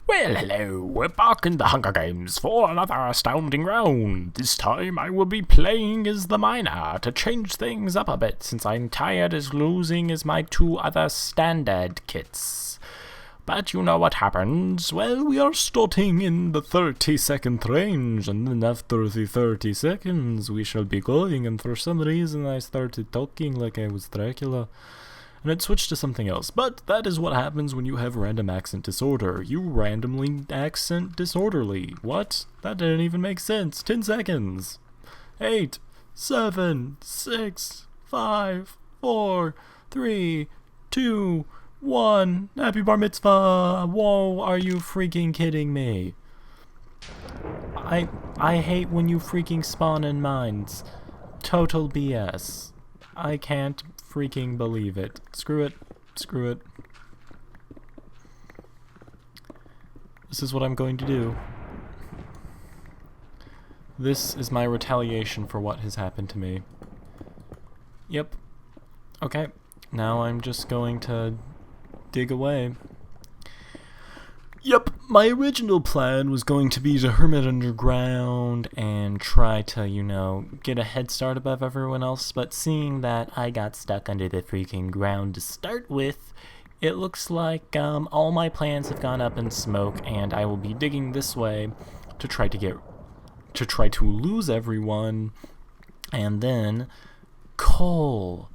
Well, hello, we're back in the Hunger Games for another astounding round. This time I will be playing as the miner to change things up a bit since I'm tired as losing as my two other standard kits. But you know what happens? Well, we are starting in the 30-second range, and then after the 30 seconds we shall be going, and for some reason I started talking like I was Dracula. And it switched to something else. But that is what happens when you have random accent disorder. You randomly accent disorderly. What? That didn't even make sense. 10 seconds. 8, 7, 6, 5, 4, 3, 2, 1. Happy bar mitzvah. Whoa, are you freaking kidding me? I hate when you freaking spawn in mines. Total BS. I can't freaking believe it. Screw it. Screw it. This is what I'm going to do. This is my retaliation for what has happened to me. Yep. Okay. Now I'm just going to dig away. Yep, my original plan was going to be to hermit underground and try to, get a head start above everyone else, but seeing that I got stuck under the freaking ground to start with, it looks like all my plans have gone up in smoke, and I will be digging this way to try to lose everyone, and then coal.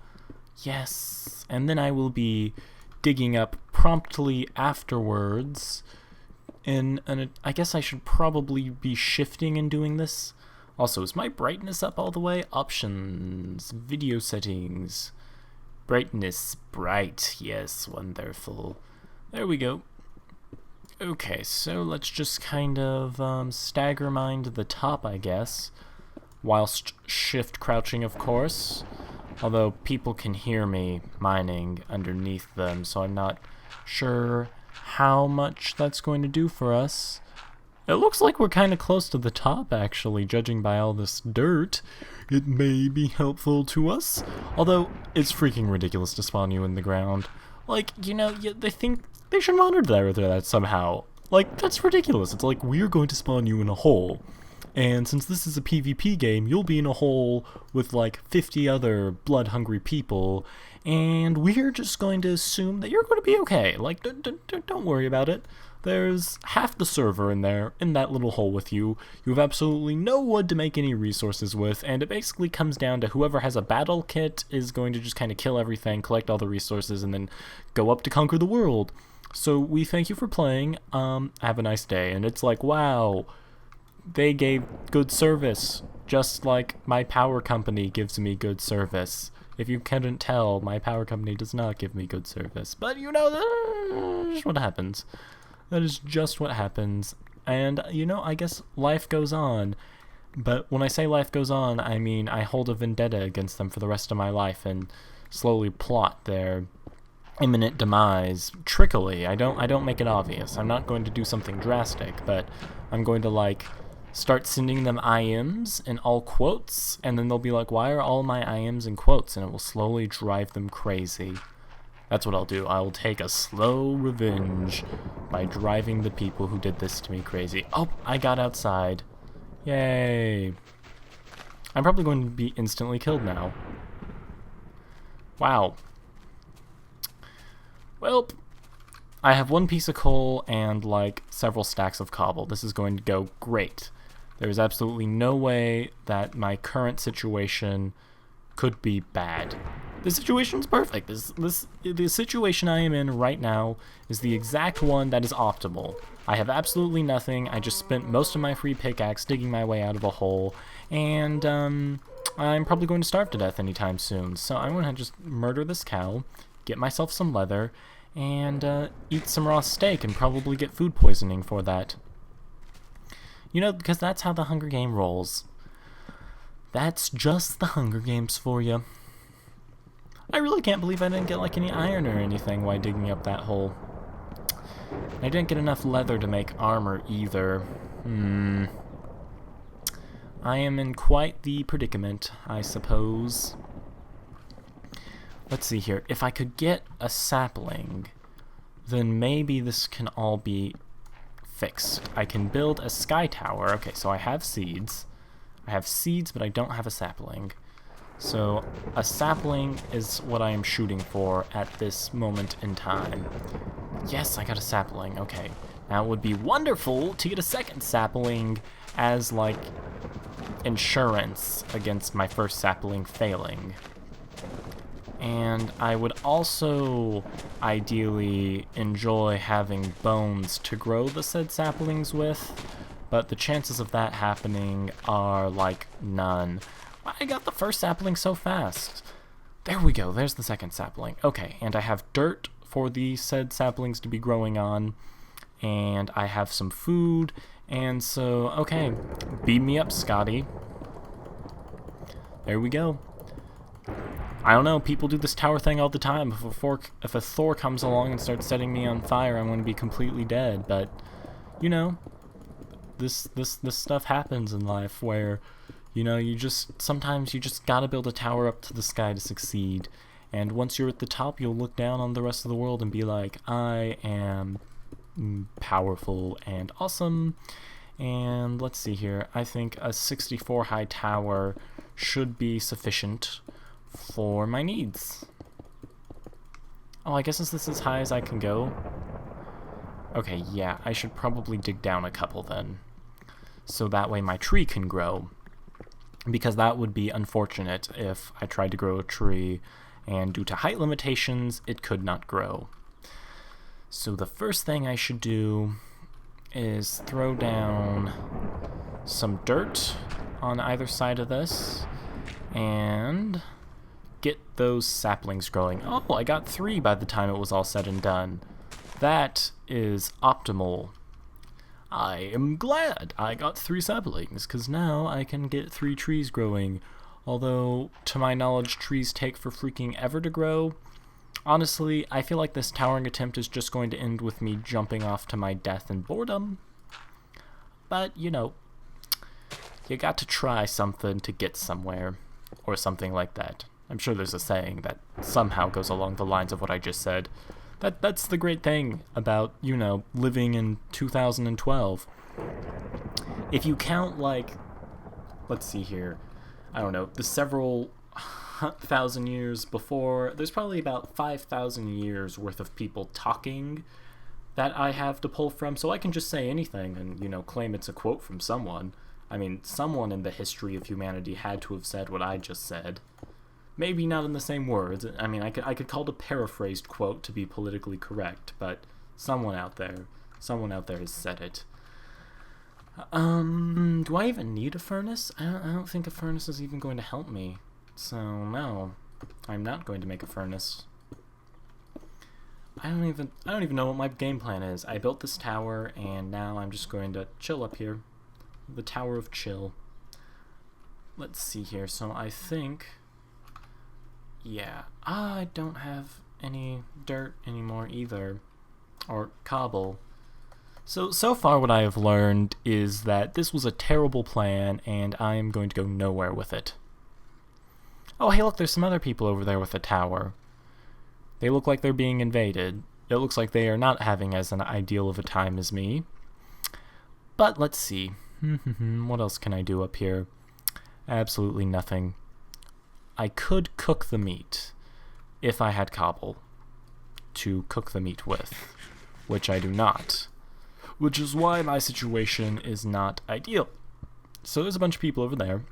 Yes, and then I will be digging up promptly afterwards. And I guess I should probably be shifting and doing this. Also, is my brightness up all the way? Options, video settings, brightness, bright, yes, wonderful. There we go. Okay, so let's just kind of stagger mine to the top, I guess, whilst shift crouching, of course. Although people can hear me mining underneath them, so I'm not sure how much that's going to do for us. It looks like we're kind of close to the top, actually, judging by all this dirt. It may be helpful to us, although it's freaking ridiculous to spawn you in the ground. Like, they think they should monitor that somehow. Like, that's ridiculous. It's like, we're going to spawn you in a hole. And since this is a PvP game, you'll be in a hole with like 50 other blood-hungry people, and we're just going to assume that you're going to be okay. Like, don't worry about it. There's half the server in there, in that little hole with you. You have absolutely no wood to make any resources with, and it basically comes down to whoever has a battle kit is going to just kind of kill everything, collect all the resources, and then go up to conquer the world. So we thank you for playing. Have a nice day. And it's like, wow, they gave good service, just like my power company gives me good service. If you couldn't tell, my power company does not give me good service. But that's just what happens. That is just what happens. And, I guess life goes on. But when I say life goes on, I mean I hold a vendetta against them for the rest of my life and slowly plot their imminent demise trickily. I don't make it obvious. I'm not going to do something drastic, but I'm going to, start sending them IMs in all quotes, and then they'll be like, why are all my IMs in quotes? And it will slowly drive them crazy. That's what I'll do. I'll take a slow revenge by driving the people who did this to me crazy. Oh, I got outside. Yay. I'm probably going to be instantly killed now. Wow. Well, I have one piece of coal and, several stacks of cobble. This is going to go great. There's absolutely no way that my current situation could be bad. The situation's perfect. The situation I am in right now is the exact one that is optimal. I have absolutely nothing. I just spent most of my free pickaxe digging my way out of a hole, and I'm probably going to starve to death anytime soon. So I'm going to just murder this cow, get myself some leather, and eat some raw steak and probably get food poisoning for that. Because that's how the Hunger Game rolls. That's just the Hunger Games for you. I really can't believe I didn't get any iron or anything while digging up that hole. I didn't get enough leather to make armor either. I am in quite the predicament, I suppose. Let's see here. If I could get a sapling, then maybe this can all be fixed. I can build a sky tower. Okay, so I have seeds. I have seeds, but I don't have a sapling. So a sapling is what I am shooting for at this moment in time. Yes, I got a sapling. Okay. Now it would be wonderful to get a second sapling as, like, insurance against my first sapling failing. And I would also ideally enjoy having bones to grow the said saplings with, but the chances of that happening are, like, none. I got the first sapling so fast. There we go, there's the second sapling. Okay, and I have dirt for the said saplings to be growing on, and I have some food, and so, okay, beam me up, Scotty. There we go. I don't know, people do this tower thing all the time. If a Thor comes along and starts setting me on fire, I'm going to be completely dead, but, you know, this stuff happens in life where, you know, sometimes you just gotta build a tower up to the sky to succeed. And once you're at the top, you'll look down on the rest of the world and be like, I am powerful and awesome. And let's see here. I think a 64 high tower should be sufficient for my needs. Oh, I guess this is as high as I can go. Okay, yeah, I should probably dig down a couple then. So that way my tree can grow. Because that would be unfortunate if I tried to grow a tree and due to height limitations, it could not grow. So the first thing I should do is throw down some dirt on either side of this and get those saplings growing. Oh, I got 3 by the time it was all said and done. That is optimal. I am glad I got 3 saplings, because now I can get 3 trees growing. Although, to my knowledge, trees take for freaking ever to grow. Honestly, I feel like this towering attempt is just going to end with me jumping off to my death and boredom. But, you know, you got to try something to get somewhere, or something like that. I'm sure there's a saying that somehow goes along the lines of what I just said. That's the great thing about, you know, living in 2012. If you count, like, let's see here, I don't know, the several thousand years before, there's probably about 5,000 years worth of people talking that I have to pull from, so I can just say anything and, you know, claim it's a quote from someone. I mean, someone in the history of humanity had to have said what I just said. Maybe not in the same words. I mean, I could call it a paraphrased quote to be politically correct, but someone out there has said it. Do I even need a furnace? I don't think a furnace is even going to help me. So no, I'm not going to make a furnace. I don't even know what my game plan is. I built this tower, and now I'm just going to chill up here. The Tower of Chill. Let's see here. So I think, yeah, I don't have any dirt anymore either, or cobble. So far what I have learned is that this was a terrible plan, and I am going to go nowhere with it. Oh, hey, look, there's some other people over there with a tower. They look like they're being invaded. It looks like they are not having as an ideal of a time as me. But let's see. What else can I do up here? Absolutely nothing. I could cook the meat if I had cobble to cook the meat with, which I do not. Which is why my situation is not ideal. So there's a bunch of people over there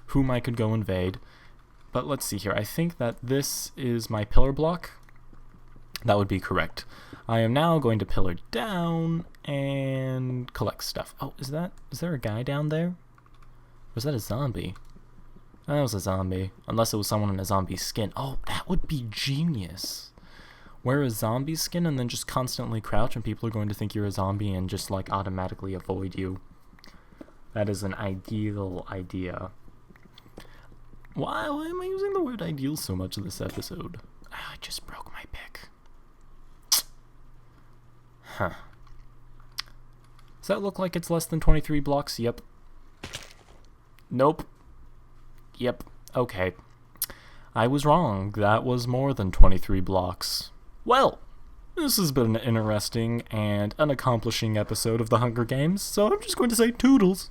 whom I could go invade. But let's see here. I think that this is my pillar block. That would be correct. I am now going to pillar down and collect stuff. Oh, is there a guy down there? Or is that a zombie? That was a zombie. Unless it was someone in a zombie skin. Oh, that would be genius. Wear a zombie skin and then just constantly crouch, and people are going to think you're a zombie and just, like, automatically avoid you. That is an ideal idea. Why am I using the word ideal so much in this episode? I just broke my pick. Huh. Does that look like it's less than 23 blocks? Yep. Nope. Yep. Okay. I was wrong. That was more than 23 blocks. Well, This has been an interesting and unaccomplishing episode of the Hunger Games, so I'm just going to say toodles.